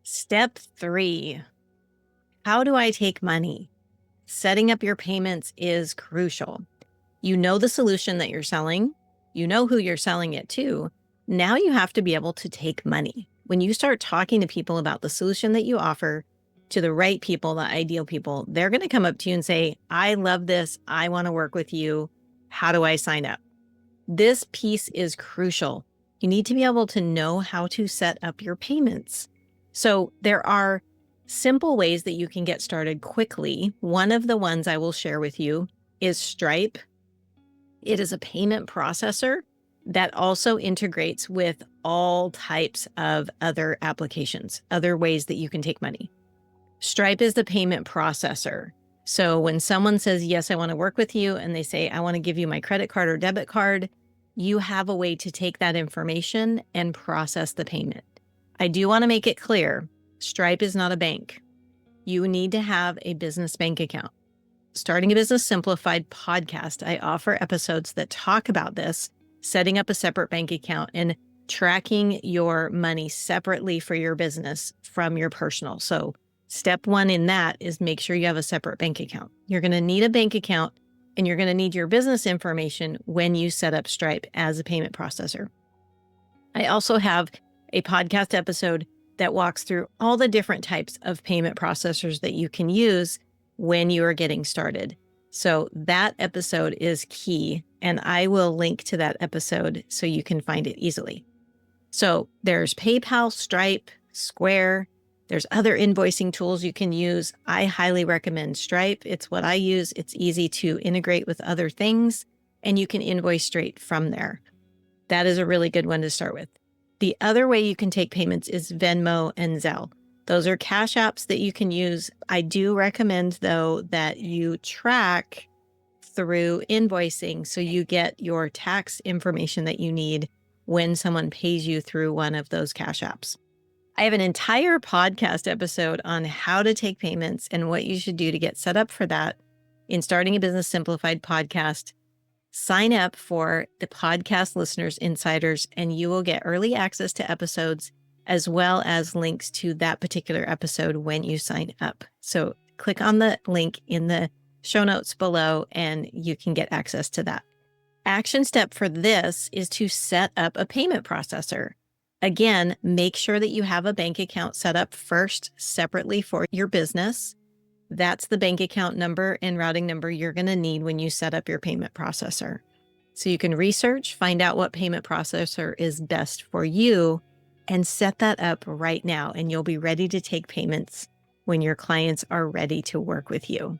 Step 3, how do I take money? Setting up your payments is crucial. You know the solution that you're selling. You know who you're selling it to. Now you have to be able to take money. When you start talking to people about the solution that you offer to the right people, the ideal people, they're going to come up to you and say, I love this. I want to work with you. How do I sign up? This piece is crucial. You need to be able to know how to set up your payments. So there are simple ways that you can get started quickly. One of the ones I will share with you is Stripe. It is a payment processor that also integrates with all types of other applications, other ways that you can take money. Stripe is the payment processor. So when someone says, yes, I want to work with you, and they say, I want to give you my credit card or debit card, you have a way to take that information and process the payment. I do want to make it clear, Stripe is not a bank. You need to have a business bank account. Starting a Business Simplified podcast, I offer episodes that talk about this, setting up a separate bank account and tracking your money separately for your business from your personal. So step 1 in that is make sure you have a separate bank account. You're going to need a bank account and you're going to need your business information when you set up Stripe as a payment processor. I also have a podcast episode that walks through all the different types of payment processors that you can use when you are getting started. So that episode is key, and I will link to that episode so you can find it easily. So there's PayPal, Stripe, Square. There's other invoicing tools you can use. I highly recommend Stripe. It's what I use. It's easy to integrate with other things, and you can invoice straight from there. That is a really good one to start with. The other way you can take payments is Venmo and Zelle. Those are cash apps that you can use. I do recommend, though, that you track through invoicing so you get your tax information that you need when someone pays you through one of those cash apps. I have an entire podcast episode on how to take payments and what you should do to get set up for that in Starting a Business Simplified podcast. Sign up for the Podcast Listeners Insiders, and you will get early access to episodes as well as links to that particular episode when you sign up. So click on the link in the show notes below and you can get access to that. Action step for this is to set up a payment processor. Again, make sure that you have a bank account set up first separately for your business. That's the bank account number and routing number you're going to need when you set up your payment processor. So you can research, find out what payment processor is best for you, and set that up right now, and you'll be ready to take payments when your clients are ready to work with you.